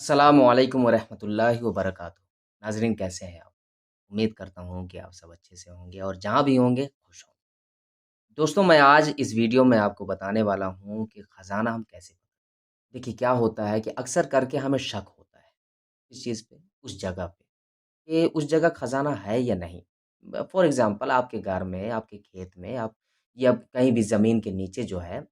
अस्सलामुअलैकुम वरहमतुल्लाहि वबरकातुहू। नाज़रीन कैसे हैं आप? उम्मीद करता हूँ कि आप सब अच्छे से होंगे और जहाँ भी होंगे खुश होंगे। दोस्तों मैं आज इस वीडियो में आपको बताने वाला हूँ कि ख़ज़ाना हम कैसे पकड़ें। देखिए क्या होता है कि अक्सर करके हमें शक होता है, इस चीज़ पे, उस जगह पे, कि उस जगह ख़ज़ाना है या नहीं। ब फॉर एग्ज़ाम्पल आपके घर में, आपके खेत में आप या कहीं भी ज़मीन के नीचे जो है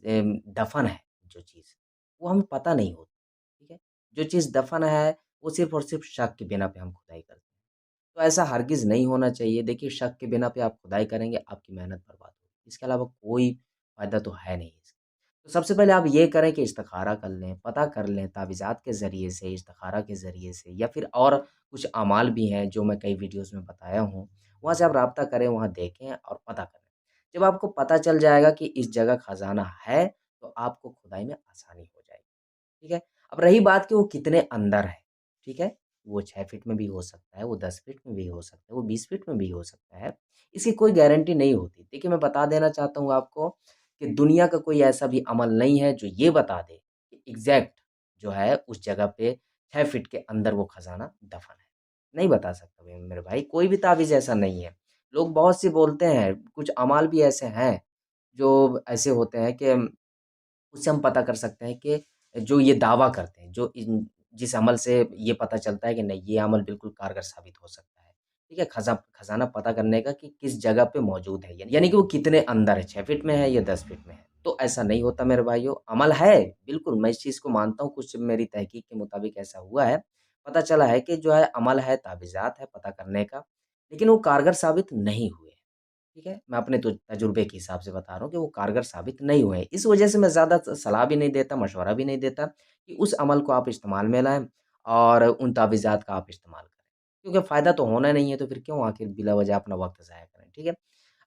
दफ़न है जो चीज़, वो हमें पता नहीं होती, ठीक है? जो चीज़ दफ़न है, वो सिर्फ़ और सिर्फ़ शक की बिना पे हम खुदाई करते हैं। तो ऐसा हरगिज़ नहीं होना चाहिए। देखिए शक के बिना पे आप खुदाई करेंगे, आपकी मेहनत बर्बाद होगी। इसके अलावा कोई फ़ायदा तो है नहीं इसका। तो सबसे पहले आप ये करें कि इस्तिख़ारा कर लें, पता कर लें तावीज़ात के ज़रिए से, इस्तिख़ारा के ज़रिए से या फिर और कुछ अमाल भी हैं जो मैं कई वीडियोज़ में बताया हूँ। वहाँ से आप राब्ता करें, वहाँ देखें और पता करें। जब आपको पता चल जाएगा कि इस जगह ख़ज़ाना है, तो आपको खुदाई में आसानी हो जाएगी। ठीक है? अब रही बात कि वो कितने अंदर है, ठीक है? वो 6 फीट में भी हो सकता है, वो 10 फीट में भी हो सकता है, वो 20 फीट में भी हो सकता है। इसकी कोई गारंटी नहीं होती। देखिए, मैं बता देना चाहता हूँ आपको कि दुनिया का कोई ऐसा भी अमल नहीं है जो ये बता दे कि एग्ज़ैक्ट जो है उस जगह पे 6 फीट के अंदर वो खज़ाना दफ़न है। नहीं बता सकता भई मेरे भाई, कोई भी ताबीज़ ऐसा नहीं है। लोग बहुत सी बोलते हैं, कुछ अमाल भी ऐसे हैं जो ऐसे होते हैं कि उससे हम पता कर सकते हैं कि जो ये दावा करते हैं, जो इन जिस अमल से ये पता चलता है कि नहीं, ये अमल बिल्कुल कारगर साबित हो सकता है। ठीक है? खज़ाना पता करने का कि किस जगह पे मौजूद है, यानी कि वो कितने अंदर है, 6 फीट में है या 10 फीट में है। तो ऐसा नहीं होता मेरे भाइयों, अमल है, बिल्कुल मैं इस चीज़ को मानता हूँ, कुछ मेरी तहकीक के मुताबिक ऐसा हुआ है। पता चला है कि जो है अमल है, तावीज़ात है पता करने का, लेकिन वो कारगर साबित नहीं हुए। ठीक है? मैं अपने तो तजुर्बे के हिसाब से बता रहा हूँ कि वो कारगर साबित नहीं हुए हैं। इस वजह से मैं ज़्यादा सलाह भी नहीं देता, मशवरा भी नहीं देता कि उस अमल को आप इस्तेमाल में लाएँ और उन तावीज़ात का आप इस्तेमाल करें। क्योंकि फ़ायदा तो होना नहीं है, तो फिर क्यों आखिर बिला वजह अपना वक़्त ज़ाया करें, ठीक है?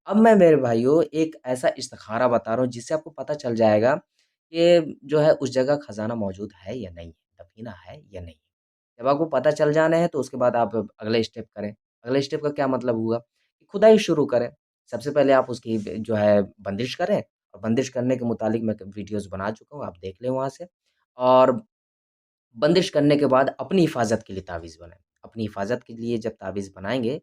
अब मैं मेरे भाइयों एक ऐसा इस्तिखारा बता रहा हूँ जिससे आपको पता चल जाएगा कि जो है उस जगह खज़ाना मौजूद है या नहीं, दफ़ीना है या नहीं। जब आपको पता चल जाना है तो उसके बाद आप अगले स्टेप करें। अगले स्टेप का क्या मतलब हुआ कि खुदाई शुरू करें। सबसे पहले आप उसकी जो है बंदिश करें और बंदिश करने के मुतालिक मैं वीडियोज़ बना चुका हूँ, आप देख लें वहाँ से। और बंदिश करने के बाद अपनी हिफ़ाज़त के लिए तावीज़ बनाएँ। अपनी हिफ़ाज़त के लिए जब तावीज़ बनाएँगे,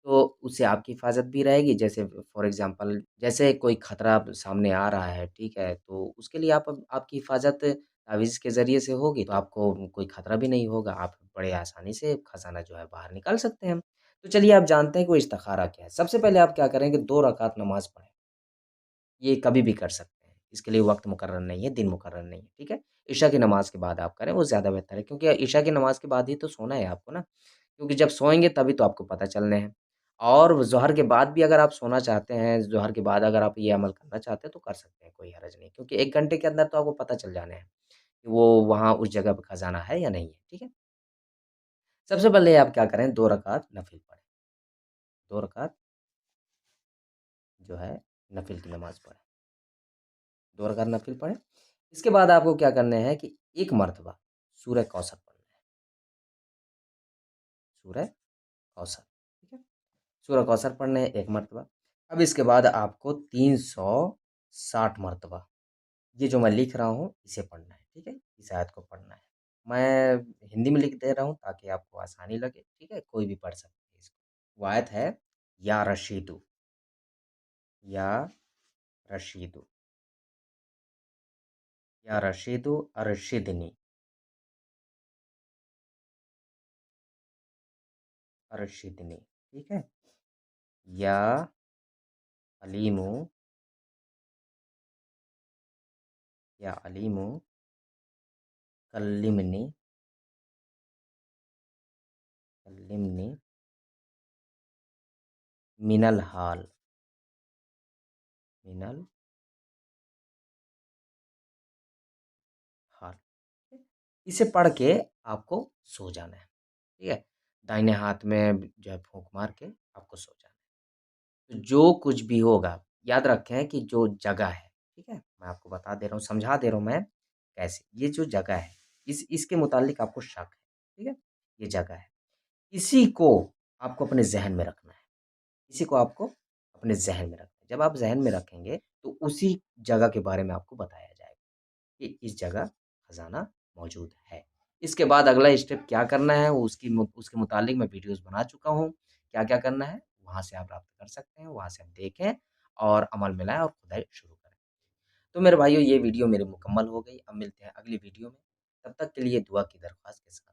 तो उससे आपकी हिफ़ाज़त भी रहेगी। जैसे फ़ॉर एग्ज़ाम्पल जैसे कोई खतरा सामने आ रहा है, ठीक है? तो उसके लिए आप आपकी हिफ़ाज़त तावीज़ के ज़रिए से होगी, तो आपको कोई खतरा भी नहीं होगा। आप बड़े आसानी से खज़ाना जो है बाहर निकाल सकते हैं। तो चलिए आप जानते हैं कि वो इस्तिख़ारा क्या है। सबसे पहले आप क्या करें कि 2 रकात नमाज़ पढ़ें। ये कभी भी कर सकते हैं। इसके लिए वक़्त मुकर्रर नहीं है, दिन मुकर्रर नहीं है, ठीक है? इशा की नमाज़ के बाद आप करें, वो ज़्यादा बेहतर है क्योंकि इशा की नमाज़ के बाद ही तो सोना है आपको ना, क्योंकि जब सोएँगे तभी तो आपको पता चलने हैं। और ज़ोहर के बाद भी अगर आप सोना चाहते हैं, ज़ोहर के बाद अगर आप ये अमल करना चाहते हैं तो कर सकते हैं, कोई हर्ज नहीं। क्योंकि 1 घंटे के अंदर तो आपको पता चल जाने हैं कि वो वहाँ उस जगह पे खज़ाना है या नहीं है, ठीक है? सबसे पहले आप क्या करें 2 रकात नफ़िल पढ़ें, 2 रकात जो है नफ़िल की नमाज़ पढ़ें, 2 रकात नफ़िल पढ़ें। इसके बाद आपको क्या करना है कि 1 मरतबा सूरह कौसर पढ़ना है, सूरह कौसर, ठीक है? सूरह कौसर पढ़ना है 1 मरतबा। अब इसके बाद आपको 360 मरतबा ये जो मैं लिख रहा हूँ इसे पढ़ना है, ठीक है? इस आयत को पढ़ना है। मैं हिंदी में लिख दे रहा हूँ ताकि आपको आसानी लगे, ठीक है? कोई भी पढ़ सकता है इसको। वो आयत है या रशीदु, या रशीदु, या रशीदु अरशिदनी, अरशिदनी, ठीक है? या अलीमु, या अलीमु कल्लिमनी, कल्लिमनी मिनल हाल, मिनल हाल। इसे पढ़ के आपको सो जाना है, ठीक है? दाहिने हाथ में जो है फूँक मार के आपको सो जाना है। तो जो कुछ भी होगा, याद रखें कि जो जगह है, ठीक है? मैं आपको बता दे रहा हूँ, समझा दे रहा हूँ मैं कैसे। ये जो जगह है, इसके मुतालिक आपको शक है, ठीक है? ये जगह है। इसी को आपको अपने ज़हन में रखना है। इसी को आपको अपने ज़हन में रखना है। जब आप ज़हन में रखेंगे, तो उसी जगह के बारे में आपको बताया जाएगा कि इस जगह खज़ाना मौजूद है। इसके बाद अगला स्टेप क्या करना है वो उसके मुतालिक मैं वीडियोज़ बना चुका हूँ। क्या-क्या करना है, वहाँ से आप प्राप्त कर सकते हैं, वहाँ से आप देखें और अमल में लाएँ और खुदाई शुरू करें। तो मेरे भाइयों ये वीडियो मेरी मुकम्मल हो गई। अब मिलते हैं अगली वीडियो में। तब तक के लिए दुआ की दरख्वास्त के साथ।